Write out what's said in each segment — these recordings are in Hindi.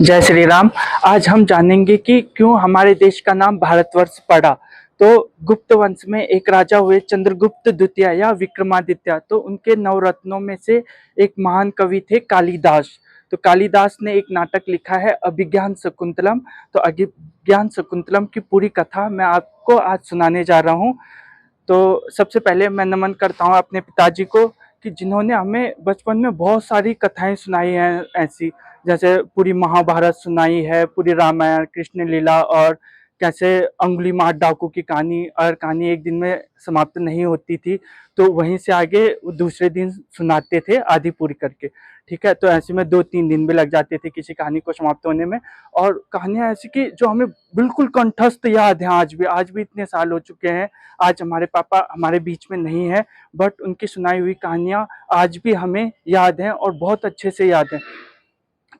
जय श्री राम। आज हम जानेंगे कि क्यों हमारे देश का नाम भारतवर्ष पड़ा। तो गुप्त वंश में एक राजा हुए चंद्रगुप्त द्वितीय या विक्रमादित्य। तो उनके नवरत्नों में से एक महान कवि थे कालिदास। तो कालिदास ने एक नाटक लिखा है अभिज्ञान शकुंतलम। तो अभिज्ञान शकुंतलम की पूरी कथा मैं आपको आज सुनाने जा रहा हूँ। तो सबसे पहले मैं नमन करता हूँ अपने पिताजी को कि जिन्होंने हमें बचपन में बहुत सारी कथाएं सुनाई हैं ऐसी, जैसे पूरी महाभारत सुनाई है, पूरी रामायण, कृष्ण लीला, और कैसे अंगुलीमात डाकू की कहानी, और कहानी एक दिन में समाप्त नहीं होती थी तो वहीं से आगे वो दूसरे दिन सुनाते थे आधी पूरी करके। ठीक है, तो ऐसे में 2-3 दिन भी लग जाते थे किसी कहानी को समाप्त होने में। और कहानियां ऐसी कि जो हमें बिल्कुल कंठस्थ याद हैं, आज भी इतने साल हो चुके हैं। आज हमारे पापा हमारे बीच में नहीं है, बट उनकी सुनाई हुई कहानियां आज भी हमें याद हैं और बहुत अच्छे से याद हैं।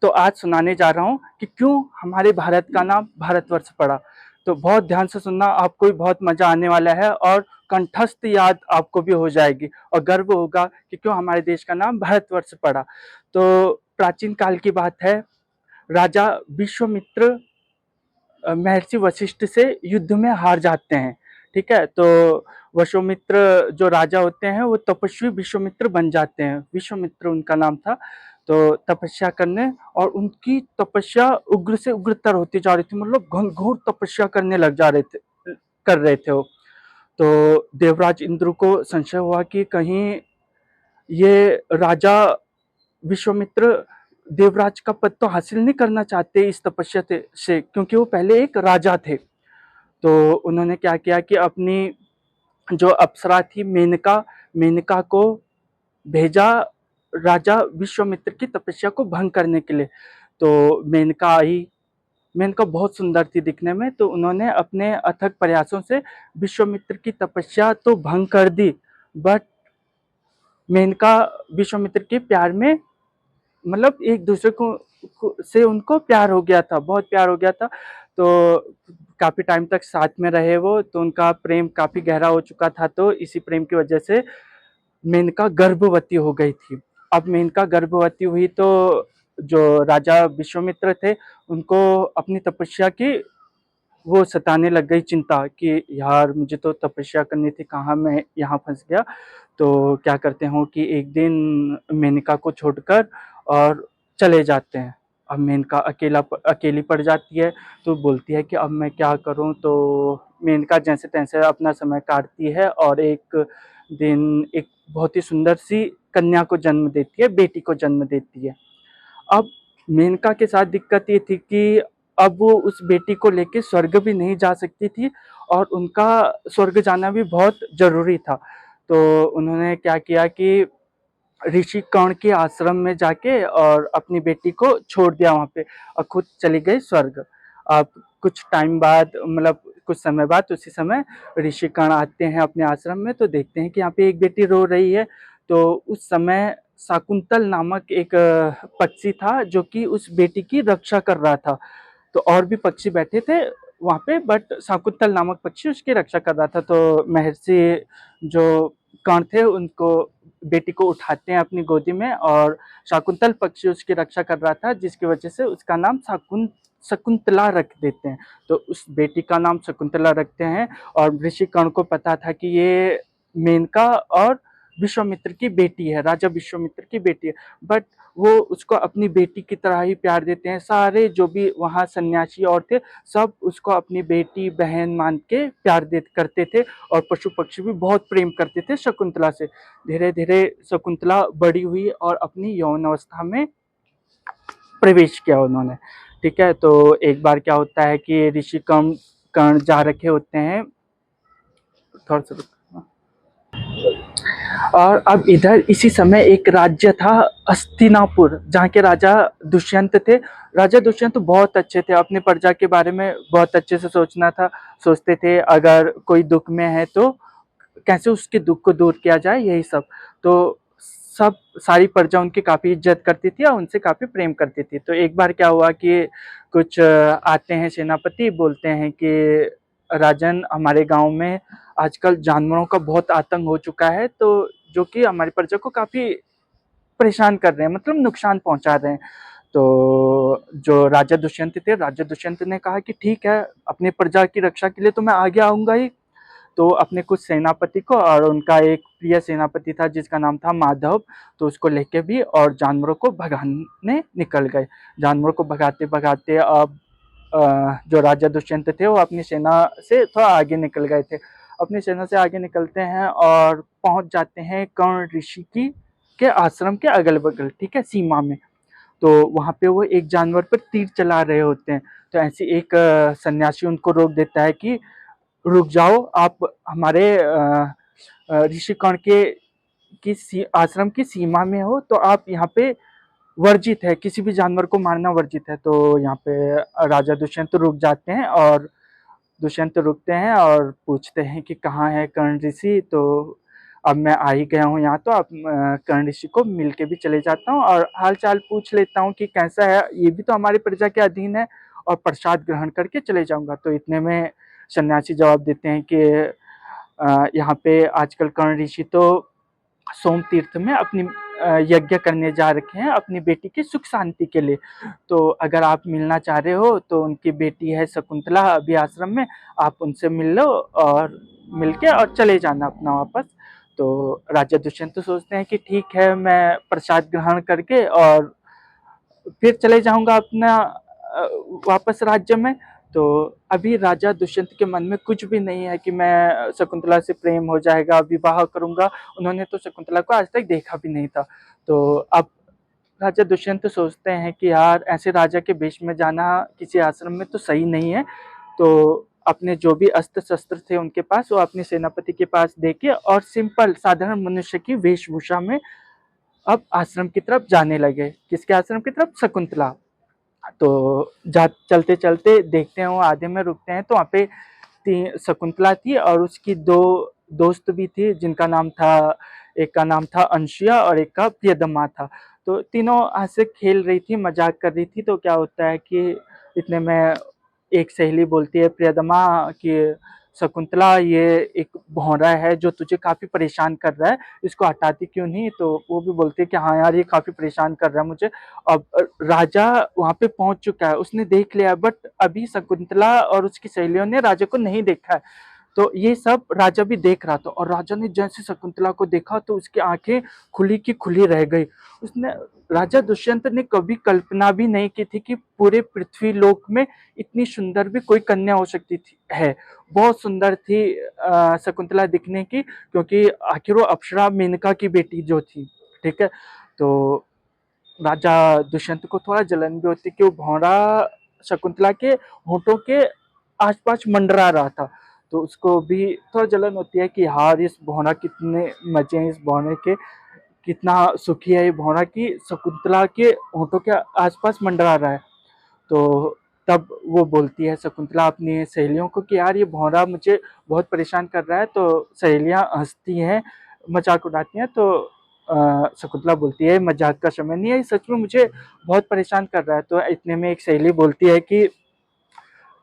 तो आज सुनाने जा रहा हूँ कि क्यों हमारे भारत का नाम भारतवर्ष पड़ा। तो बहुत ध्यान से सुनना, आपको भी बहुत मजा आने वाला है और कंठस्थ याद आपको भी हो जाएगी और गर्व होगा कि क्यों हमारे देश का नाम भारतवर्ष पड़ा। तो प्राचीन काल की बात है, राजा विश्वामित्र महर्षि वशिष्ठ से युद्ध में हार जाते हैं। ठीक है, तो विश्वामित्र जो राजा होते हैं वो तपस्वी विश्वामित्र बन जाते हैं। विश्वामित्र उनका नाम था। तो तपस्या करने, और उनकी तपस्या उग्र से उग्रतर होती जा रही थी, मतलब घनघोर तपस्या करने लग जा रहे थे, कर रहे थे वो। तो देवराज इंद्र को संशय हुआ कि कहीं ये राजा विश्वामित्र देवराज का पद तो हासिल नहीं करना चाहते इस तपस्या से, क्योंकि वो पहले एक राजा थे। तो उन्होंने क्या किया कि अपनी जो अप्सरा थी मेनका, मेनका को भेजा राजा विश्वामित्र की तपस्या को भंग करने के लिए। तो मेनका आई। मेनका बहुत सुंदर थी दिखने में, तो उन्होंने अपने अथक प्रयासों से विश्वामित्र की तपस्या तो भंग कर दी, बट मेनका विश्वामित्र के प्यार में, मतलब एक दूसरे को से उनको प्यार हो गया था, बहुत प्यार हो गया था। तो काफी टाइम तक साथ में रहे वो, तो उनका प्रेम काफी गहरा हो चुका था। तो इसी प्रेम की वजह से मेनका गर्भवती हो गई थी। अब मेनका गर्भवती हुई तो जो राजा विश्वामित्र थे उनको अपनी तपस्या की वो सताने लग गई चिंता कि यार मुझे तो तपस्या करनी थी, कहाँ मैं यहाँ फंस गया। तो क्या करते हो कि एक दिन मेनका को छोड़कर और चले जाते हैं। अब मेनका अकेली पड़ जाती है, तो बोलती है कि अब मैं क्या करूं। तो मेनका जैसे तैसे अपना समय काटती है और एक दिन एक बहुत ही सुंदर सी कन्या को जन्म देती है, बेटी को जन्म देती है। अब मेनका के साथ दिक्कत ये थी कि अब वो उस बेटी को लेके स्वर्ग भी नहीं जा सकती थी, और उनका स्वर्ग जाना भी बहुत जरूरी था। तो उन्होंने क्या किया कि ऋषि कर्ण के आश्रम में जाके और अपनी बेटी को छोड़ दिया वहां पे, और खुद चली गई स्वर्ग। अब कुछ टाइम बाद, मतलब कुछ समय बाद, उसी समय ऋषि कर्ण आते हैं अपने आश्रम में, तो देखते हैं कि यहाँ पे एक बेटी रो रही है। तो उस समय शाकुंतल नामक एक पक्षी था जो कि उस बेटी की रक्षा कर रहा था। तो और भी पक्षी बैठे थे वहां पे, बट शाकुंतल नामक पक्षी उसकी रक्षा कर रहा था। तो महर्षि जो कर्ण थे उनको, बेटी को उठाते हैं अपनी गोदी में, और शाकुंतल पक्षी उसकी रक्षा कर रहा था, जिसकी वजह से उसका नाम शकुंतला रख देते हैं। तो उस बेटी का नाम शकुंतला रखते हैं। और ऋषि कर्ण को पता था कि ये मेनका और विश्वामित्र की बेटी है, राजा विश्वामित्र की बेटी है, बट वो उसको अपनी बेटी की तरह ही प्यार देते हैं। सारे जो भी वहाँ सन्यासी और थे, सब उसको अपनी बेटी बहन मान के प्यार दे करते थे, और पशु पक्षी भी बहुत प्रेम करते थे शकुंतला से। धीरे धीरे शकुंतला बड़ी हुई और अपनी यौन अवस्था में प्रवेश किया उन्होंने। ठीक है, तो एक बार क्या होता है कि ऋषि कर्ण जा रखे होते हैं, थोड़ा सा और अब इधर इसी समय एक राज्य था हस्तिनापुर, जहाँ के राजा दुष्यंत थे। राजा दुष्यंत बहुत अच्छे थे, अपने प्रजा के बारे में बहुत अच्छे से सोचते थे, अगर कोई दुख में है तो कैसे उसके दुख को दूर किया जाए, यही सब। तो सब सारी प्रजा उनकी काफी इज्जत करती थी और उनसे काफी प्रेम करती थी। तो एक बार क्या हुआ कि कुछ आते हैं सेनापति, बोलते हैं कि राजन, हमारे गांव में आजकल जानवरों का बहुत आतंक हो चुका है, तो जो कि हमारी प्रजा को काफी परेशान कर रहे हैं, मतलब नुकसान पहुंचा रहे हैं। तो जो राजा दुष्यंत थे, राजा दुष्यंत ने कहा कि ठीक है, अपनी प्रजा की रक्षा के लिए तो मैं आगे आऊंगा ही। तो अपने कुछ सेनापति को, और उनका एक प्रिय सेनापति था जिसका नाम था माधव, तो उसको लेके भी और जानवरों को भगाने निकल गए। जानवरों को भगाते भगाते अब जो राजा दुष्यंत थे वो अपनी सेना से थोड़ा आगे निकल गए थे। अपनी सेना से आगे निकलते हैं और पहुंच जाते हैं कर्ण ऋषि की के आश्रम के अगल बगल, ठीक है, सीमा में। तो वहां पे वो एक जानवर पर तीर चला रहे होते हैं। तो ऐसे एक सन्यासी उनको रोक देता है कि रुक जाओ, आप हमारे ऋषिकर्ण के आश्रम की सीमा में हो, तो आप यहाँ पे वर्जित है, किसी भी जानवर को मारना वर्जित है। तो यहाँ पे राजा दुष्यंत रुक जाते हैं, और दुष्यंत रुकते हैं और पूछते हैं कि कहाँ है कर्ण ऋषि। तो अब मैं आ ही गया हूँ यहाँ, तो अब कर्ण ऋषि को मिल के भी चले जाता हूँ और हाल चाल पूछ लेता हूँ कि कैसा है, ये भी तो हमारी प्रजा के अधीन है, और प्रसाद ग्रहण करके चले जाऊंगा। तो इतने में सन्यासी जवाब देते हैं कि यहाँ पे आजकल कर्ण ऋषि तो सोम तीर्थ में अपनी यज्ञ करने जा रखे हैं अपनी बेटी की सुख शांति के लिए। तो अगर आप मिलना चाह रहे हो तो उनकी बेटी है शकुंतला अभी आश्रम में, आप उनसे मिल लो और मिलके और चले जाना अपना वापस। तो राजा दुष्यंत तो सोचते हैं कि ठीक है, मैं प्रसाद ग्रहण करके और फिर चले जाऊंगा अपना वापस राज्य में। तो अभी राजा दुष्यंत के मन में कुछ भी नहीं है कि मैं शकुंतला से प्रेम हो जाएगा, विवाह करूंगा। उन्होंने तो शकुंतला को आज तक देखा भी नहीं था। तो अब राजा दुष्यंत सोचते हैं कि यार ऐसे राजा के वेश में जाना किसी आश्रम में तो सही नहीं है। तो अपने जो भी अस्त्र शस्त्र थे उनके पास, वो अपने सेनापति के पास देके और सिंपल साधारण मनुष्य की वेशभूषा में अब आश्रम की तरफ जाने लगे। किसके आश्रम की तरफ? शकुंतला। तो जा चलते चलते देखते हैं वो आधे में रुकते हैं, तो वहाँ पे शकुंतला थी और उसकी दो दोस्त भी थी, जिनका नाम था, एक का नाम था अंशिया और एक का प्रियदमा था। तो तीनों हंसे खेल रही थी, मजाक कर रही थी। तो क्या होता है कि इतने में एक सहेली बोलती है प्रियदमा कि शकुंतला, ये एक भौरा है जो तुझे काफी परेशान कर रहा है, इसको हटाती क्यों नहीं? तो वो भी बोलती है कि हाँ यार, ये काफी परेशान कर रहा है मुझे। अब राजा वहां पे पहुंच चुका है, उसने देख लिया, बट अभी शकुंतला और उसकी सहेलियों ने राजा को नहीं देखा है। तो ये सब राजा भी देख रहा था, और राजा ने जैसे शकुंतला को देखा तो उसकी आंखें खुली की खुली रह गई। उसने राजा दुष्यंत ने कभी कल्पना भी नहीं की थी कि पूरे पृथ्वी लोक में इतनी सुंदर भी कोई कन्या हो सकती थी है। बहुत सुंदर थी शकुंतला दिखने की, क्योंकि आखिर वो अप्सरा मेनका की बेटी जो थी, ठीक है। तो राजा दुष्यंत को थोड़ा जलन भी होती कि वो भौरा शकुंतला के होठों के आसपास मंडरा रहा था। तो उसको भी थोड़ा जलन होती है कि यार इस भौरा कितने मजे हैं, इस भौरे के कितना सुखी है ये भौरा की शकुंतला के होठों के आसपास मंडरा रहा है। तो तब वो बोलती है शकुंतला अपनी सहेलियों को कि यार ये भौरा मुझे बहुत परेशान कर रहा है। तो सहेलियां हंसती हैं, मजाक उड़ाती हैं। तो शकुंतला बोलती है मजाक का समय नहीं है, सच में मुझे बहुत परेशान कर रहा है। तो इतने में एक सहेली बोलती है कि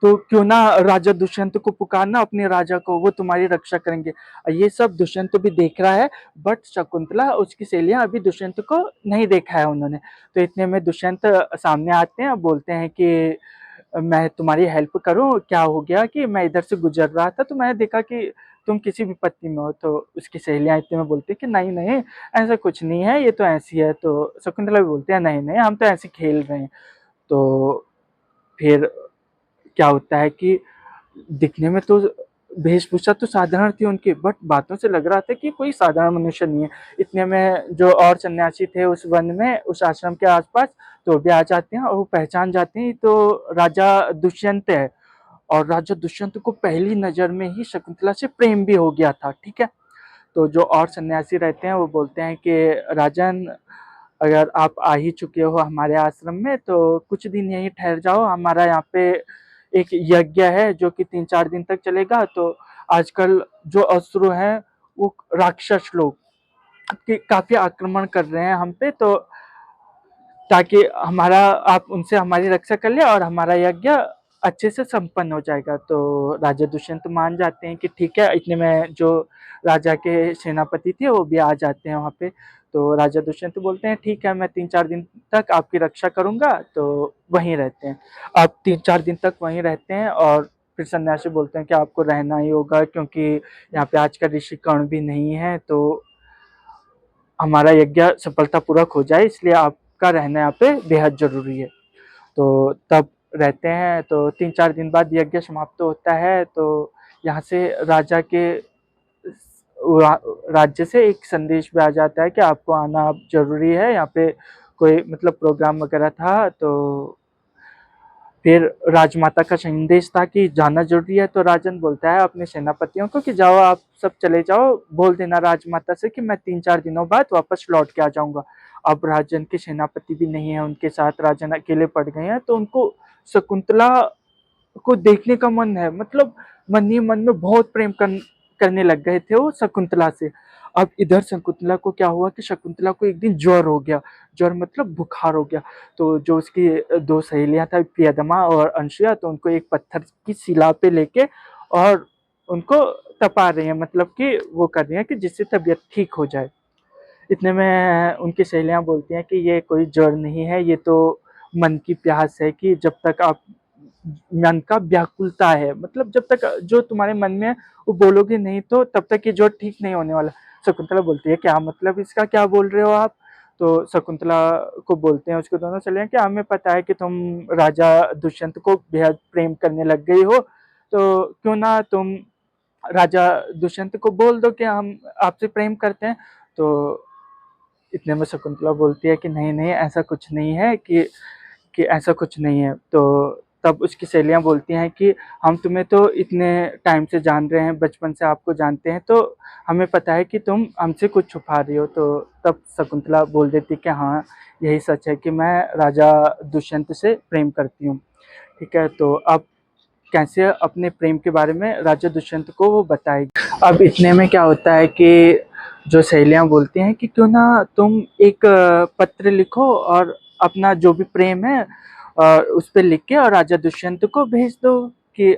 तो क्यों ना राजा दुष्यंत को पुकारना, अपने राजा को, वो तुम्हारी रक्षा करेंगे। ये सब दुष्यंत भी देख रहा है, बट शकुंतला उसकी सहेलियां अभी दुष्यंत को नहीं देखा है उन्होंने। तो इतने में दुष्यंत सामने आते हैं, बोलते हैं कि मैं तुम्हारी हेल्प करूं, क्या हो गया कि मैं इधर से गुजर रहा था तो मैंने देखा कि तुम किसी विपत्ति में हो। तो उसकी सहेलियां इतने में बोलती है कि नहीं नहीं, ऐसा कुछ नहीं है, ये तो ऐसी है। तो शकुंतला भी बोलते हैं नहीं नहीं, हम तो ऐसे खेल रहे हैं। तो फिर क्या होता है कि दिखने में तो वेशभूषा तो साधारण थी उनकी, बट बातों से लग रहा था कि कोई साधारण मनुष्य नहीं है। इतने में जो और सन्यासी थे उस वन में, उस आश्रम के आसपास, तो भी आ जाते हैं और वो पहचान जाते हैं तो राजा दुष्यंत है। और राजा दुष्यंत को पहली नजर में ही शकुंतला से प्रेम भी हो गया था, ठीक है। तो जो और सन्यासी रहते हैं वो बोलते हैं कि राजन, अगर आप आ ही चुके हो हमारे आश्रम में तो कुछ दिन यहीं ठहर जाओ। हमारा यहाँ पे एक यज्ञ है जो कि 3-4 दिन तक चलेगा। तो आजकल जो असुर हैं, वो राक्षस लोग काफी आक्रमण कर रहे हैं हम पे, तो ताकि हमारा आप उनसे हमारी रक्षा कर ले और हमारा यज्ञ अच्छे से संपन्न हो जाएगा। तो राजा दुष्यंत मान जाते हैं कि ठीक है, इतने में जो राजा के सेनापति थे वो भी आ जाते हैं वहाँ पे। तो राजा दुष्यंत बोलते हैं ठीक है, मैं 3-4 दिन तक आपकी रक्षा करूँगा, तो वहीं रहते हैं। अब 3-4 दिन तक वहीं रहते हैं और फिर सन्यासी बोलते हैं कि आपको रहना ही होगा, क्योंकि यहाँ पे आज का ऋषि कर्ण भी नहीं है, तो हमारा यज्ञ सफलतापूर्वक हो जाए, इसलिए आपका रहना यहाँ पे बेहद ज़रूरी है। तो तब रहते हैं, तो 3-4 दिन बाद यज्ञ समाप्त होता है। तो यहाँ से राजा के राज्य से एक संदेश भी आ जाता है कि आपको आना अब ज़रूरी है। यहाँ पे कोई मतलब प्रोग्राम वगैरह था, तो फिर राजमाता का संदेश था कि जाना ज़रूरी है। तो राजन बोलता है अपने सेनापतियों को कि जाओ, आप सब चले जाओ, बोल देना राजमाता से कि मैं 3-4 दिनों बाद वापस लौट के आ जाऊँगा। अब राजन के सेनापति भी नहीं है उनके साथ, राजन अकेले पड़ गए हैं, तो उनको शकुंतला को देखने का मन है, मतलब मन ही मन में बहुत प्रेम करने लग गए थे वो शकुंतला से। अब इधर शकुंतला को क्या हुआ कि शकुंतला को एक दिन ज्वर हो गया, ज्वर मतलब बुखार हो गया। तो जो उसकी दो सहेलियां था, प्रियदमा और अंशुया, तो उनको एक पत्थर की शिला पे लेके और उनको तपा रही है, मतलब कि वो कर रही है कि जिससे तबीयत ठीक हो जाए। इतने में उनकी सहेलियां बोलती हैं कि ये कोई ज्वर नहीं है, ये तो मन की प्यास है, कि जब तक आप मन का व्याकुलता है, मतलब जब तक जो तुम्हारे मन में वो बोलोगे नहीं, तो तब तक ये ज्वर ठीक नहीं होने वाला। शकुंतला बोलती है क्या मतलब इसका, क्या बोल रहे हो आप? तो शकुंतला को बोलते हैं उसको दोनों चले कि हमें पता है कि तुम राजा दुष्यंत को बेहद प्रेम करने लग गई हो, तो क्यों ना तुम राजा दुष्यंत को बोल दो कि हम आपसे प्रेम करते हैं। तो इतने में शकुंतला बोलती है कि नहीं नहीं, ऐसा कुछ नहीं है, कि ऐसा कुछ नहीं है। तो तब उसकी सहेलियां बोलती हैं कि हम तुम्हें तो इतने टाइम से जान रहे हैं, बचपन से आपको जानते हैं, तो हमें पता है कि तुम हमसे कुछ छुपा रही हो। तो तब शकुंतला बोल देती कि हाँ, यही सच है कि मैं राजा दुष्यंत से प्रेम करती हूँ। ठीक है, तो अब कैसे अपने प्रेम के बारे में राजा दुष्यंत को वो बताएगी। अब इतने में क्या होता है कि जो सहेलियां बोलती हैं कि क्यों ना तुम एक पत्र लिखो और अपना जो भी प्रेम है उस पे लिख के और राजा दुष्यंत को भेज दो। कि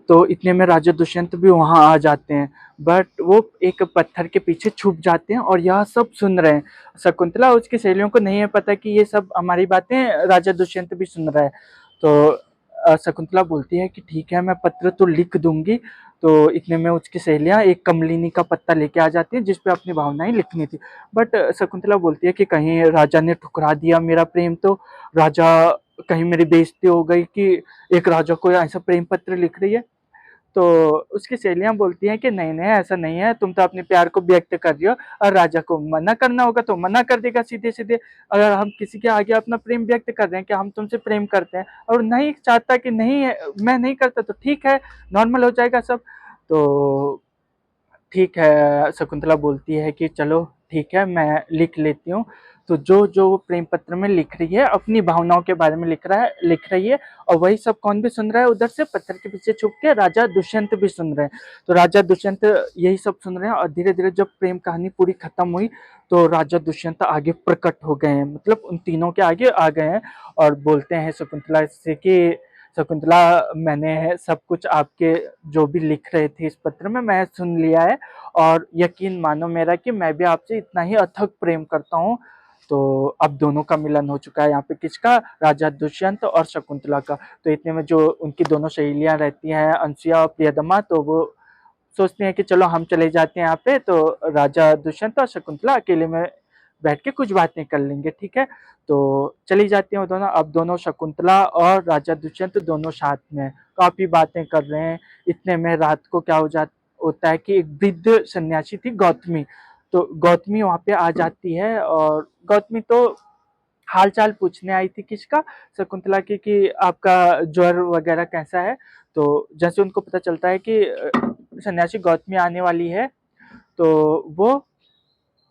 तो इतने में राजा दुष्यंत भी वहां आ जाते हैं, बट वो एक पत्थर के पीछे छुप जाते हैं और यह सब सुन रहे हैं। शकुंतला उसकी सहेलियों को नहीं है पता कि ये सब हमारी बातें राजा दुष्यंत भी सुन रहा है। तो शकुंतला बोलती है कि ठीक है, मैं पत्र तो लिख दूंगी। तो इतने में उसकी सहेलियां एक कमलिनी का पत्ता लेके आ जाती हैं जिसपे अपनी भावनाएं लिखनी थी। बट शकुंतला बोलती है कि कहीं राजा ने ठुकरा दिया मेरा प्रेम, तो राजा कहीं मेरी बेइज्जती हो गई कि एक राजा को ऐसा प्रेम पत्र लिख रही है। तो उसकी सहेलियां बोलती हैं कि नहीं नहीं, ऐसा नहीं है, तुम तो अपने प्यार को व्यक्त कर रही हो, और राजा को मना करना होगा तो मना कर देगा सीधे सीधे। अगर हम किसी के आगे अपना प्रेम व्यक्त कर रहे हैं कि हम तुमसे प्रेम करते हैं, और नहीं चाहता कि नहीं है, मैं नहीं करता, तो ठीक है, नॉर्मल हो जाएगा सब। तो ठीक है, शकुंतला बोलती है कि चलो ठीक है, मैं लिख लेती हूँ। तो जो जो वो प्रेम पत्र में लिख रही है, अपनी भावनाओं के बारे में लिख रही है, और वही सब कौन भी सुन रहा है उधर से पत्थर के पीछे छुप के, राजा दुष्यंत भी सुन रहे हैं। तो राजा दुष्यंत यही सब सुन रहे हैं, और धीरे धीरे जब प्रेम कहानी पूरी खत्म हुई, तो राजा दुष्यंत आगे प्रकट हो गए हैं, मतलब उन तीनों के आगे आ गए हैं, और बोलते हैं शकुंतला से कि शकुंतला, मैंने सब कुछ आपके जो भी लिख रहे थे इस पत्र में मैं सुन लिया है, और यकीन मानो मेरा कि मैं भी आपसे इतना ही अथक प्रेम करता हूँ। तो अब दोनों का मिलन हो चुका है यहाँ पे, किसका, राजा दुष्यंत और शकुंतला का। तो इतने में जो उनकी दोनों सहेलियां रहती हैं, अंसुया और प्रियदमा, तो वो सोचती हैं कि चलो हम चले जाते हैं यहाँ पे, तो राजा दुष्यंत और शकुंतला अकेले में बैठ के कुछ बातें कर लेंगे, ठीक है। तो चली जाती हैं वो दोनों। अब दोनों शकुंतला और राजा दुष्यंत दोनों साथ में काफी बातें कर रहे हैं। इतने में रात को क्या होता है कि एक वृद्ध सन्यासी थी गौतमी, तो गौतमी वहां पे आ जाती है, और गौतमी तो हाल चाल पूछने आई थी किसका, शकुंतला की, कि आपका ज्वर वगैरह कैसा है। तो जैसे उनको पता चलता है कि सन्यासी गौतमी आने वाली है, तो वो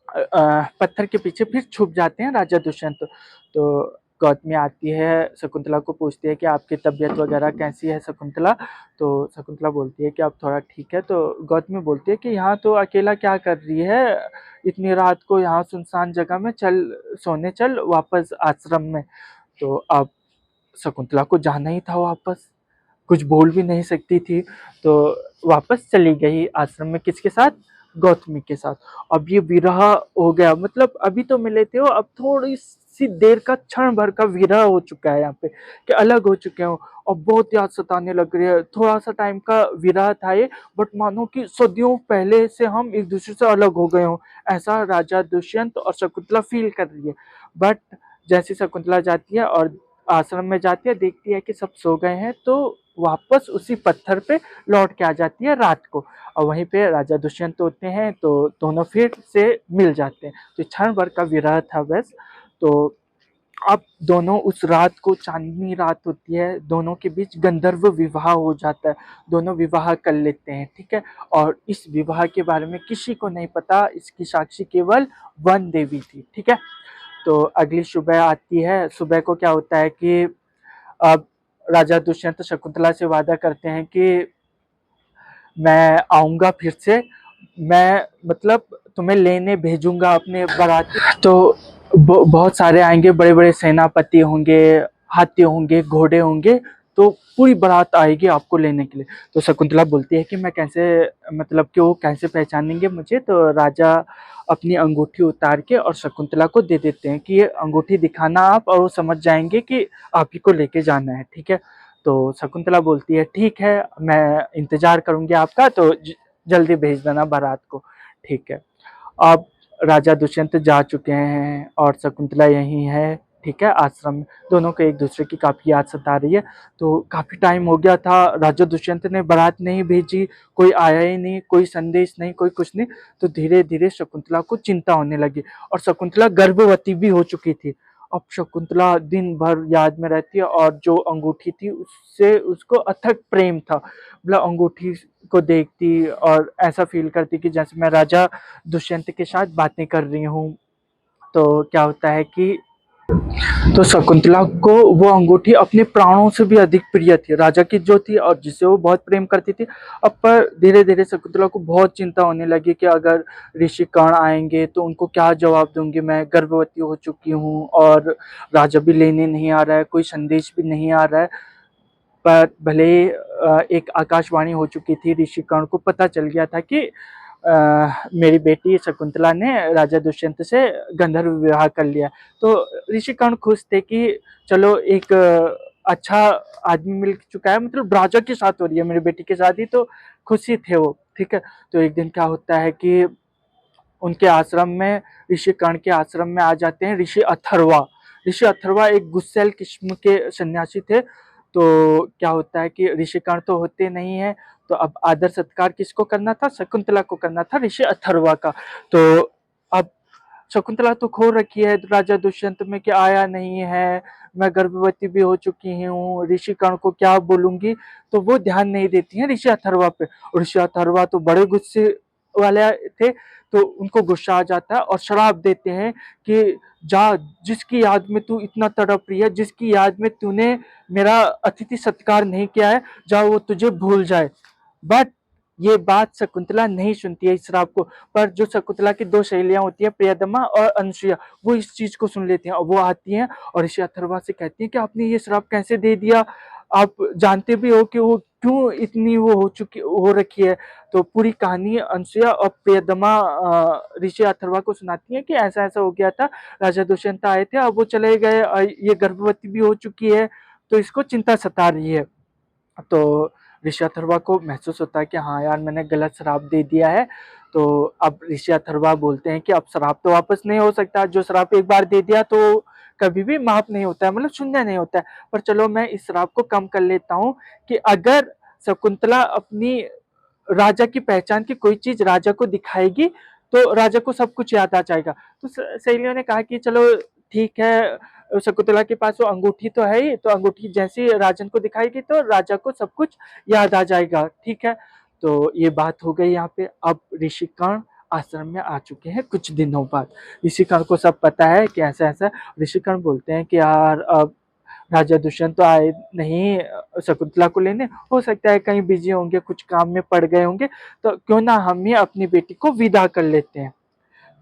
पत्थर के पीछे फिर छुप जाते हैं राजा दुष्यंत। तो गौतमी आती है, शकुंतला को पूछती है कि आपकी तबीयत वगैरह कैसी है शकुंतला। तो शकुंतला बोलती है कि अब थोड़ा ठीक है। तो गौतमी बोलती है कि यहाँ तो अकेला क्या कर रही है, इतनी रात को यहाँ सुनसान जगह में, चल सोने चल वापस आश्रम में। तो अब शकुंतला को जाना ही था वापस, कुछ बोल भी नहीं सकती थी, तो वापस चली गई आश्रम में, किसके साथ? गौतमी के साथ। अब ये विरह हो गया, मतलब अभी तो मिले थे वो, अब थोड़ी सी देर का, क्षण भर का विरह हो चुका है यहाँ पे, कि अलग हो चुके हो, और बहुत याद सताने लग रही है। थोड़ा सा टाइम का विरह था ये, बट मानो कि सदियों पहले से हम एक दूसरे से अलग हो गए हों, ऐसा राजा दुष्यंत और शकुंतला फील कर रही है। बट जैसे शकुंतला जाती है और आश्रम में जाती है, देखती है कि सब सो गए हैं, तो वापस उसी पत्थर पे लौट के आ जाती है रात को, और वहीं पे राजा दुष्यंत होते हैं, तो दोनों फिर से मिल जाते हैं। तो क्षण भर का विरह था बस। तो अब दोनों उस रात को, चांदनी रात होती है, दोनों के बीच गंधर्व विवाह हो जाता है, दोनों विवाह कर लेते हैं, ठीक है। और इस विवाह के बारे में किसी को नहीं पता, इसकी साक्षी केवल वन देवी थी, ठीक है। तो अगली सुबह आती है, सुबह को क्या होता है कि अब राजा दुष्यंत शकुंतला से वादा करते हैं कि मैं आऊंगा फिर से, मैं मतलब तुम्हें लेने भेजूंगा अपने बाराती। तो बहुत सारे आएंगे, बड़े बड़े सेनापति होंगे, हाथी होंगे, घोड़े होंगे, तो पूरी बारात आएगी आपको लेने के लिए। तो शकुंतला बोलती है कि मैं कैसे, मतलब कि वो कैसे पहचानेंगे मुझे? तो राजा अपनी अंगूठी उतार के और शकुंतला को दे देते हैं कि ये अंगूठी दिखाना आप, और वो समझ जाएंगे कि आप ही को लेके जाना है, ठीक है। तो शकुंतला बोलती है ठीक है, मैं इंतजार करूंगी आपका, तो जल्दी भेज देना बारात को, ठीक है। अब राजा दुष्यंत जा चुके हैं और शकुंतला यहीं है, ठीक है, आश्रम में। दोनों को एक दूसरे की काफी याद सता रही है। तो काफी टाइम हो गया था, राजा दुष्यंत ने बारात नहीं भेजी, कोई आया ही नहीं, कोई संदेश नहीं, कोई कुछ नहीं। तो धीरे धीरे शकुंतला को चिंता होने लगी, और शकुंतला गर्भवती भी हो चुकी थी। अब शकुंतला दिन भर याद में रहती है, और जो अंगूठी थी उससे उसको अथक प्रेम था, मतलब अंगूठी को देखती और ऐसा फील करती कि जैसे मैं राजा दुष्यंत के साथ बातें कर रही हूँ। तो क्या होता है कि तो शकुंतला को वो अंगूठी अपने प्राणों से भी अधिक प्रिय थी, राजा की जो थी, और जिसे वो बहुत प्रेम करती थी। अब पर धीरे धीरे शकुंतला को बहुत चिंता होने लगी कि अगर ऋषि कर्ण आएंगे तो उनको क्या जवाब दूंगी, मैं गर्भवती हो चुकी हूँ, और राजा भी लेने नहीं आ रहा है, कोई संदेश भी नहीं आ रहा है। पर भले एक आकाशवाणी हो चुकी थी, ऋषि कर्ण को पता चल गया था कि मेरी बेटी शकुंतला ने राजा दुष्यंत से गंधर्व विवाह कर लिया। तो ऋषि कर्ण खुश थे कि चलो एक अच्छा आदमी मिल चुका है, मतलब राजा के साथ हो रही है मेरी बेटी की शादी, तो खुशी थे वो, ठीक है। तो एक दिन क्या होता है कि उनके आश्रम में, ऋषि कर्ण के आश्रम में आ जाते हैं ऋषि अथर्वा। ऋषि अथर्वा एक गुस्सैल किस्म के सन्यासी थे। तो क्या होता है कि ऋषि कर्ण तो होते नहीं है, तो अब आदर सत्कार किसको करना था? शकुंतला को करना था, ऋषि अथर्वा का। तो अब शकुंतला तो खो रखी है राजा दुष्यंत में कि आया नहीं है, मैं गर्भवती भी हो चुकी हूँ, ऋषि कर्ण को क्या बोलूंगी। तो वो ध्यान नहीं देती है ऋषि अथर्वा पे, और ऋषि अथर्वा तो बड़े गुस्से वाले थे। तो उनको गुस्सा आ जाता है और श्राप देते हैं कि जा, जिसकी याद में तू इतना तड़प रही है, जिसकी याद में तूने मेरा अतिथि सत्कार नहीं किया है, जा वो तुझे भूल जाए। बट ये बात शकुंतला नहीं सुनती है इस श्राप को। पर जो शकुंतला की दो सहेलियां होती है, प्रियदमा और अनुसुईया, वो इस चीज को सुन लेती हैं, और वो आती हैं और ऋषि अथर्वा से कहती हैं कि आपने ये श्राप कैसे दे दिया, आप जानते भी हो कि वो क्यों इतनी वो हो रखी है। तो पूरी कहानी अनुसुईया और प्रियदमा ऋषि अथर्वा को सुनाती है कि ऐसा ऐसा हो गया था, राजा दुष्यंत आए थे, अब वो चले गए, ये गर्भवती भी हो चुकी है, तो इसको चिंता सता रही है। तो ऋषि अथर्वा को महसूस होता है कि हाँ यार, मैंने गलत श्राप दे दिया है। तो अब ऋषि अथर्वा बोलते हैं कि अब श्राप तो वापस नहीं हो सकता, जो श्राप एक बार दे दिया तो कभी भी माफ नहीं होता है, मतलब शून्य नहीं होता है। पर चलो मैं इस श्राप को कम कर लेता हूँ कि अगर शकुंतला अपनी राजा की पहचान की कोई चीज राजा को दिखाएगी, तो राजा को सब कुछ याद आ जाएगा। तो सहेलियों ने कहा कि चलो ठीक है, शकुंतला के पास वो अंगूठी तो है ही, तो अंगूठी जैसी राजन को दिखाएगी तो राजा को सब कुछ याद आ जाएगा, ठीक है। तो ये बात हो गई यहाँ पे। अब ऋषि कर्ण आश्रम में आ चुके हैं कुछ दिनों बाद। ऋषि कर्ण को सब पता है कि ऐसा ऐसा। ऋषि कर्ण बोलते हैं कि यार अब राजा दुष्यंत तो आए नहीं शकुंतला को लेने, हो सकता है कहीं बिजी होंगे, कुछ काम में पड़ गए होंगे, तो क्यों ना हम ही अपनी बेटी को विदा कर लेते हैं।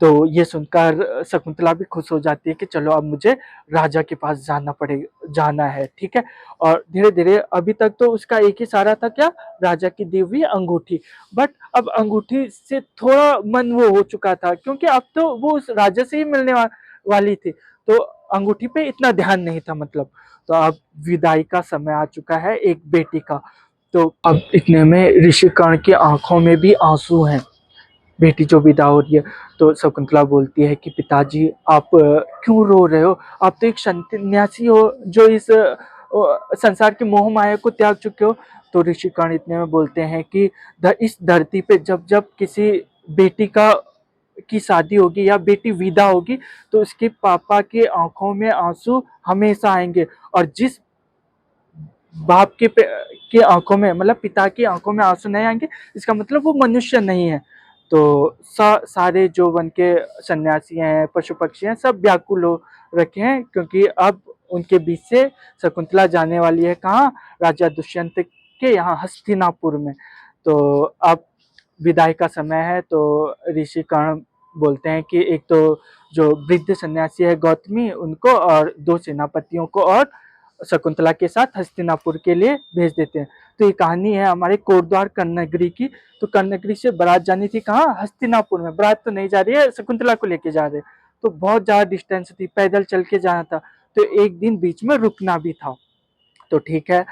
तो ये सुनकर शकुंतला भी खुश हो जाती है कि चलो अब मुझे राजा के पास जाना है, ठीक है। और धीरे धीरे अभी तक तो उसका एक ही सहारा था, क्या, राजा की दी हुई अंगूठी। बट अब अंगूठी से थोड़ा मन वो हो चुका था, क्योंकि अब तो वो उस राजा से ही मिलने वाली थी, तो अंगूठी पे इतना ध्यान नहीं था मतलब। तो अब विदाई का समय आ चुका है एक बेटी का। तो अब इतने में ऋषि कर्ण की आंखों में भी आंसू हैं, बेटी जो विदा हो रही है। तो शकुंतला बोलती है कि पिताजी, आप क्यों रो रहे हो? आप तो एक सन्यासी हो जो इस संसार की मोह माया को त्याग चुके हो। तो ऋषि कर्ण इतने में बोलते हैं कि इस धरती पे जब जब किसी बेटी का की शादी होगी या बेटी विदा होगी, तो उसके पापा के आंखों में आंसू हमेशा आएंगे। और जिस बाप के आंखों में, मतलब पिता की आंखों में आंसू नहीं आएंगे, इसका मतलब वो मनुष्य नहीं है। तो सारे जो वन के सन्यासी हैं, पशु पक्षी हैं, सब व्याकुल हो रखे हैं, क्योंकि अब उनके बीच से शकुंतला जाने वाली है कहाँ? राजा दुष्यंत के यहाँ हस्तिनापुर में। तो अब विदाई का समय है, तो ऋषि कर्ण बोलते हैं कि एक तो जो वृद्ध सन्यासी है गौतमी, उनको और दो सेनापतियों को और शकुंतला के साथ हस्तिनापुर के लिए भेज देते हैं। तो ये कहानी है हमारे कोटद्वार कर्णनगरी की। तो कर्णनगरी से बारात जानी थी कहाँ? हस्तिनापुर में। बारात तो नहीं जा रही है, शकुंतला को लेके जा रहे, तो बहुत ज्यादा डिस्टेंस थी, पैदल चल के जाना था, तो एक दिन बीच में रुकना भी था। तो ठीक है,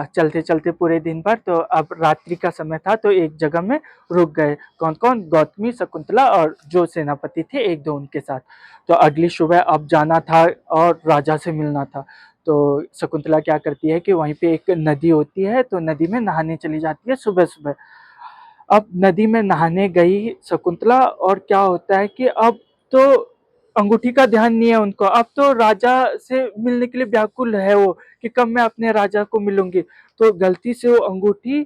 चलते चलते पूरे दिन भर, तो अब रात्रि का समय था, तो एक जगह में रुक गए। कौन कौन? गौतमी, शकुंतला और जो सेनापति थे एक दो उनके साथ। तो अगली सुबह अब जाना था और राजा से मिलना था। तो शकुंतला क्या करती है कि वहीं पे एक नदी होती है, तो नदी में नहाने चली जाती है सुबह सुबह। अब नदी में नहाने गई शकुंतला, और क्या होता है कि अब तो अंगूठी का ध्यान नहीं है उनको, अब तो राजा से मिलने के लिए व्याकुल है वो, कि कब मैं अपने राजा को मिलूंगी। तो गलती से वो अंगूठी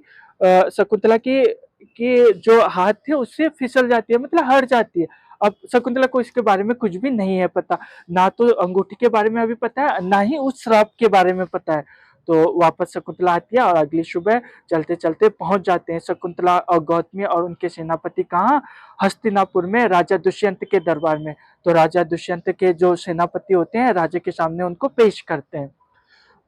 शकुंतला की जो हाथ थे उससे फिसल जाती है, मतलब हट जाती है। अब शकुंतला को इसके बारे में कुछ भी नहीं है पता, ना तो अंगूठी के बारे में अभी पता है, ना ही उस श्राप के बारे में पता है। तो वापस शकुंतला आती है और अगली सुबह चलते चलते पहुंच जाते हैं शकुंतला और गौतमी और उनके सेनापति कहाँ? हस्तिनापुर में, राजा दुष्यंत के दरबार में। तो राजा दुष्यंत के जो सेनापति होते हैं राजा के सामने उनको पेश करते हैं।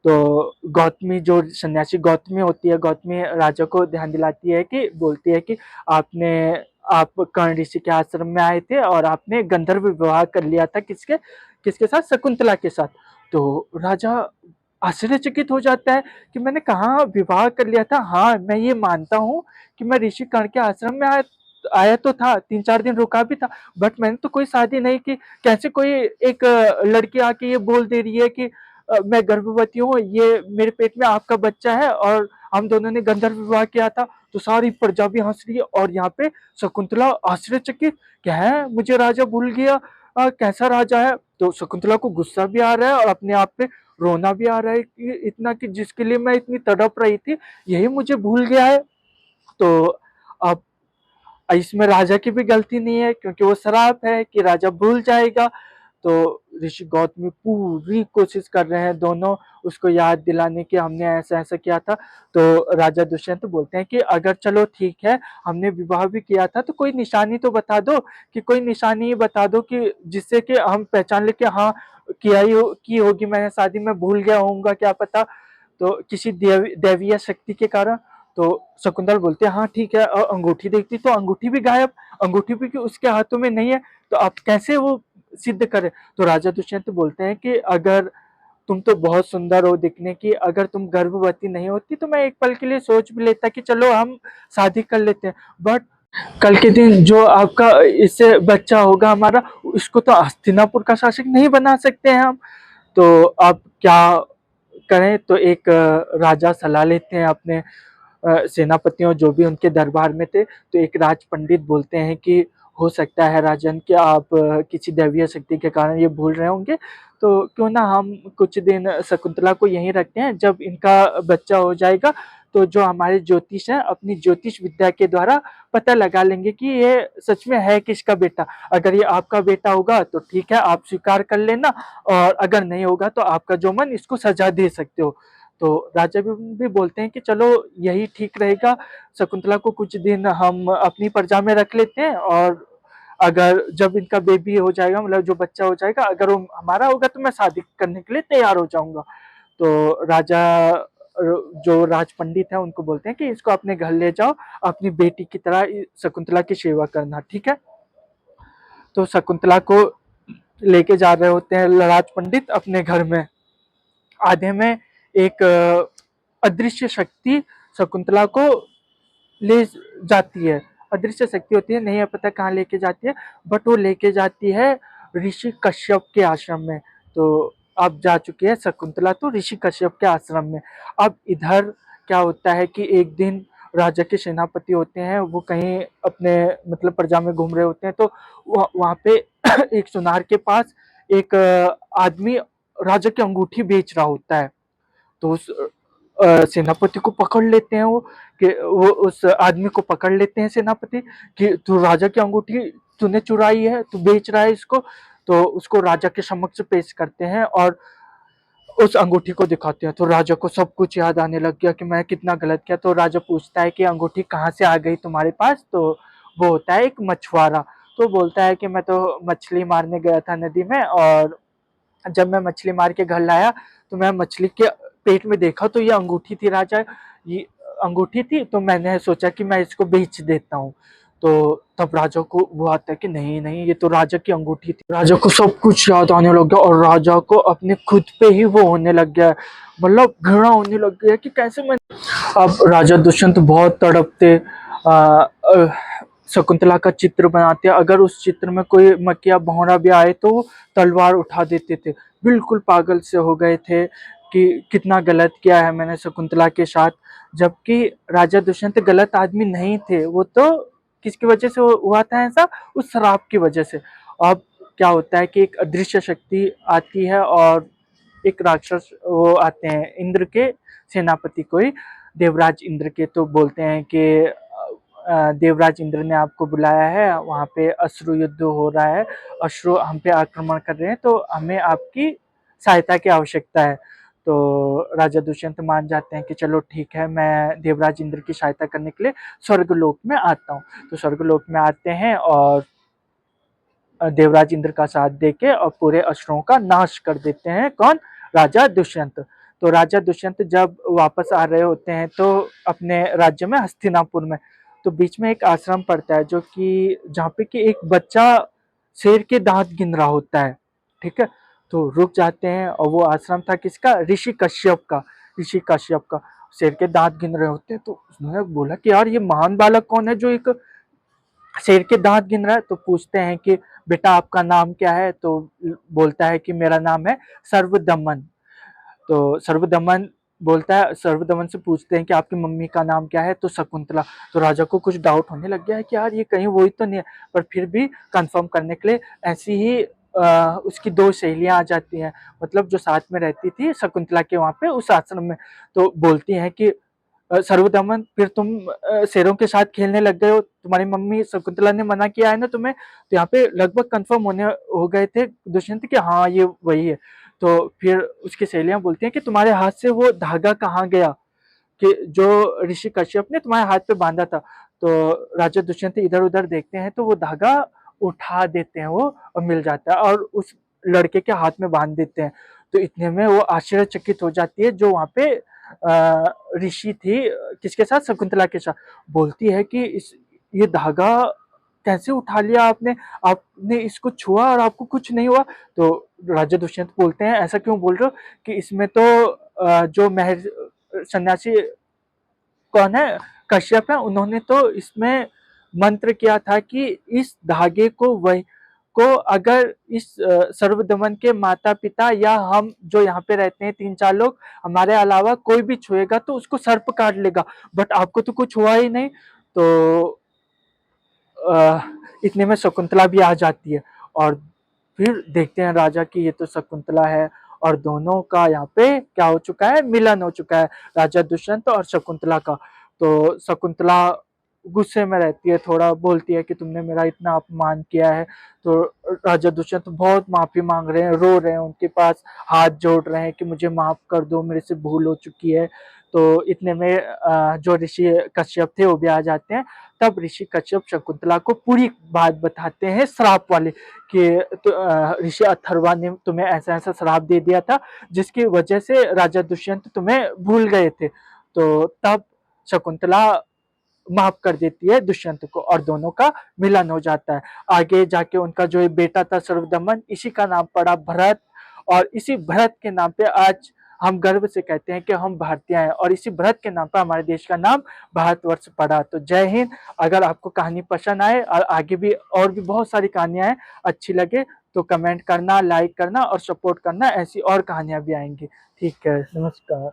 तो गौतमी, जो सन्यासी गौतमी होती है, गौतमी राजा को ध्यान दिलाती है, कि बोलती है कि आपने आप कर्ण ऋषि के आश्रम में आए थे और आपने गंधर्व विवाह कर लिया था, किसके किसके साथ? शकुंतला के साथ। तो राजा आश्चर्यचकित हो जाता है कि मैंने कहाँ विवाह कर लिया था। हाँ, मैं ये मानता हूँ कि मैं ऋषि कर्ण के आश्रम में आया तो था, 3-4 दिन रुका भी था, बट मैंने तो कोई शादी नहीं की। कैसे कोई एक लड़की आके ये बोल दे रही है कि मैं गर्भवती हूँ, ये मेरे पेट में आपका बच्चा है और हम दोनों ने गंधर्व विवाह किया था। तो सारी प्रजा भी हंस रही है, और यहाँ पे शकुंतला आश्चर्यचकित, क्या है, मुझे राजा भूल गया, कैसा राजा है? तो शकुंतला को गुस्सा भी आ रहा है और अपने आप पे रोना भी आ रहा है कि इतना, कि जिसके लिए मैं इतनी तड़प रही थी, यही मुझे भूल गया है। तो अब इसमें राजा की भी गलती नहीं है, क्योंकि वो श्राप है कि राजा भूल जाएगा। तो ऋषि गौतमी पूरी कोशिश कर रहे हैं दोनों उसको याद दिलाने की, हमने ऐसा ऐसा किया था। तो राजा दुष्यंत बोलते हैं कि अगर चलो ठीक है, हमने विवाह भी किया था, तो कोई निशानी तो बता दो, कि कोई निशानी बता दो कि जिससे कि हम पहचान ले कि हाँ, की होगी मैंने शादी, में भूल गया होऊंगा क्या पता, तो किसी दैवीय शक्ति के कारण। तो शकुंतला बोलते हैं हाँ ठीक है, और अंगूठी देखती तो अंगूठी भी गायब, अंगूठी भी कि उसके हाथों में नहीं है, तो आप कैसे वो सिद्ध करे? तो राजा दुष्यंत बोलते हैं कि अगर तुम तो बहुत सुंदर हो दिखने की, अगर तुम गर्भवती नहीं होती तो मैं एक पल के लिए सोच भी लेता कि चलो हम शादी कर लेते हैं, बट कल के दिन जो आपका इससे बच्चा होगा हमारा, उसको तो हस्तिनापुर का शासक नहीं बना सकते हैं हम। तो आप क्या करें? तो एक राजा सलाह लेते हैं अपने सेनापतियों जो भी उनके दरबार में थे। तो एक राज पंडित बोलते हैं कि हो सकता है राजन कि आप किसी दैवीय शक्ति के कारण ये भूल रहे होंगे, तो क्यों ना हम कुछ दिन शकुंतला को यहीं रखते हैं, जब इनका बच्चा हो जाएगा तो जो हमारे ज्योतिष हैं अपनी ज्योतिष विद्या के द्वारा पता लगा लेंगे कि ये सच में है किसका बेटा। अगर ये आपका बेटा होगा तो ठीक है, आप स्वीकार कर लेना, और अगर नहीं होगा तो आपका जो मन, इसको सजा दे सकते हो। तो राजा भी बोलते हैं कि चलो यही ठीक रहेगा, शकुंतला को कुछ दिन हम अपनी प्रजा में रख लेते हैं और अगर जब इनका बेबी हो जाएगा, मतलब जो बच्चा हो जाएगा, अगर वो हमारा होगा तो मैं शादी करने के लिए तैयार हो जाऊंगा। तो राजा जो राज पंडित है उनको बोलते हैं कि इसको अपने घर ले जाओ, अपनी बेटी की तरह शकुंतला की सेवा करना, ठीक है। तो शकुंतला को लेके जा रहे होते हैं राज पंडित अपने घर में। आधे में एक अदृश्य शक्ति शकुंतला को ले जाती है। अदृश्य शक्ति होती है, नहीं है पता कहाँ लेके जाती है, बट वो लेके जाती है ऋषि कश्यप के आश्रम में। तो अब जा चुकी है शकुंतला तो ऋषि कश्यप के आश्रम में। अब इधर क्या होता है कि एक दिन राजा के सेनापति होते हैं, वो कहीं अपने मतलब प्रजा में घूम रहे होते हैं, तो वहां पे एक सुनार के पास एक आदमी राजा की अंगूठी बेच रहा होता है। तो उस सेनापति को पकड़ लेते हैं वो, कि वो उस आदमी को पकड़ लेते हैं सेनापति कि तू राजा की अंगूठी तूने चुराई है, तू बेच रहा है इसको। तो उसको राजा के समक्ष पेश करते हैं और उस अंगूठी को दिखाते हैं। तो राजा को सब कुछ याद आने लग गया कि मैं कितना गलत किया। तो राजा पूछता है कि अंगूठी कहाँ से आ गई तुम्हारे पास। तो वो होता है एक मछुआरा। तो बोलता है कि मैं तो मछली मारने गया था नदी में, और जब मैं मछली मार के घर लाया तो मैं मछली के पेट में देखा तो ये अंगूठी थी राजा, ये अंगूठी थी, तो मैंने सोचा कि मैं इसको बेच देता हूँ। तो तब राजा को वो आता है कि नहीं नहीं, ये तो राजा की अंगूठी थी। राजा को सब कुछ याद आने लग गया और राजा को अपने खुद पे ही वो होने लग गया है, मतलब घृणा होने लग गया है कि कैसे मैं। अब राजा दुष्यंत बहुत तड़पते शकुंतला का चित्र बनाते, अगर उस चित्र में कोई मक्खिया भौरा भी आए तो वो तलवार उठा देते थे। बिल्कुल पागल से हो गए थे कि कितना गलत किया है मैंने शकुंतला के साथ। जबकि राजा दुष्यंत गलत आदमी नहीं थे, वो तो किसकी वजह से हुआ था ऐसा, उस शराब की वजह से। अब क्या होता है कि एक अदृश्य शक्ति आती है और एक राक्षस वो आते हैं इंद्र के सेनापति कोई, देवराज इंद्र के। तो बोलते हैं कि देवराज इंद्र ने आपको बुलाया है, वहाँ पे अश्रु युद्ध हो रहा है, अश्रु हम पे आक्रमण कर रहे हैं, तो हमें आपकी सहायता की आवश्यकता है। तो राजा दुष्यंत मान जाते हैं कि चलो ठीक है, मैं देवराज इंद्र की सहायता करने के लिए स्वर्गलोक में आता हूँ। तो स्वर्गलोक में आते हैं और देवराज इंद्र का साथ देके और पूरे असुरों का नाश कर देते हैं। कौन? राजा दुष्यंत। तो राजा दुष्यंत जब वापस आ रहे होते हैं तो अपने राज्य में हस्तिनापुर में, तो बीच में एक आश्रम पड़ता है जो कि जहाँ पे कि एक बच्चा शेर के दांत गिन रहा होता है, ठीक है। तो रुक जाते हैं और वो आश्रम था किसका? ऋषि कश्यप का। ऋषि कश्यप का शेर के दांत गिन रहे होते हैं। तो उसने बोला कि यार ये महान बालक कौन है जो एक शेर के दांत गिन रहा है। तो पूछते हैं कि बेटा आपका नाम क्या है? तो बोलता है कि मेरा नाम है सर्वदमन। तो सर्वदमन बोलता है, सर्वदमन से पूछते हैं कि आपकी मम्मी का नाम क्या है? तो शकुंतला। तो राजा को कुछ डाउट होने लग गया है कि यार ये कहीं वही तो नहीं है, पर फिर भी कंफर्म करने के लिए ऐसी ही उसकी दो सहेलियां आ जाती हैं, मतलब जो साथ में रहती थी शकुंतला के वहां पे उस आश्रम में। तो बोलती हैं कि सर्वदमन फिर तुम शेरों के साथ खेलने लग गए हो, तुम्हारी मम्मी शकुंतला ने मना किया है ना तुम्हें। तो यहाँ पे लगभग कंफर्म होने हो गए थे दुष्यंत कि हाँ ये वही है। तो फिर उसकी सहेलियां बोलती हैं कि तुम्हारे हाथ से वो धागा कहाँ गया कि जो ऋषि कश्यप ने तुम्हारे हाथ पे बांधा था। तो राजा दुष्यंत इधर उधर देखते हैं तो वो धागा उठा देते हैं वो, और मिल जाता है और उस लड़के के हाथ में बांध देते हैं। तो इतने में वो आश्चर्यचकित हो जाती है जो वहां पे ऋषि थी, किसके साथ? शकुंतला के साथ। बोलती है कि इस ये धागा कैसे उठा लिया आपने? आपने इसको छुआ और आपको कुछ नहीं हुआ? तो राजा दुष्यंत बोलते हैं ऐसा क्यों बोल रहे हो कि इसमें तो जो महर्षि सन्यासी कौन है, कश्यप है, उन्होंने तो इसमें मंत्र किया था कि इस धागे को वही को अगर इस सर्वदमन के माता पिता या हम जो यहाँ पे रहते हैं तीन चार लोग, हमारे अलावा कोई भी छुएगा तो उसको सर्प काट लेगा, बट आपको तो कुछ हुआ ही नहीं। तो अ, इतने में शकुंतला भी आ जाती है और फिर देखते हैं राजा की ये तो शकुंतला है, और दोनों का यहाँ पे क्या हो चुका है? मिलन हो चुका है, राजा दुष्यंत और शकुंतला का। तो शकुंतला गुस्से में रहती है, थोड़ा बोलती है कि तुमने मेरा इतना अपमान किया है। तो राजा दुष्यंत बहुत माफी मांग रहे हैं, रो रहे हैं, उनके पास हाथ जोड़ रहे हैं कि मुझे माफ कर दो, मेरे से भूल हो चुकी है। तो इतने में जो ऋषि कश्यप थे वो भी आ जाते हैं। तब ऋषि कश्यप शकुंतला को पूरी बात बताते हैं श्राप वाले कि तो, ऋषि अथर्वा ने तुम्हें ऐसा ऐसा श्राप दे दिया था जिसकी वजह से राजा दुष्यंत तुम्हें भूल गए थे। तो तब शकुंतला माफ कर देती है दुष्यंत को और दोनों का मिलन हो जाता है। आगे जाके उनका जो बेटा था सर्वदमन, इसी का नाम पड़ा भरत। और इसी भरत के नाम पे आज हम गर्व से कहते हैं कि हम भारतीय हैं, और इसी भरत के नाम पर हमारे देश का नाम भारतवर्ष पड़ा। तो जय हिंद। अगर आपको कहानी पसंद आए और आगे भी और भी बहुत सारी कहानियां हैं, अच्छी लगे तो कमेंट करना, लाइक करना और सपोर्ट करना, ऐसी और कहानियां भी आएंगी। ठीक है, नमस्कार।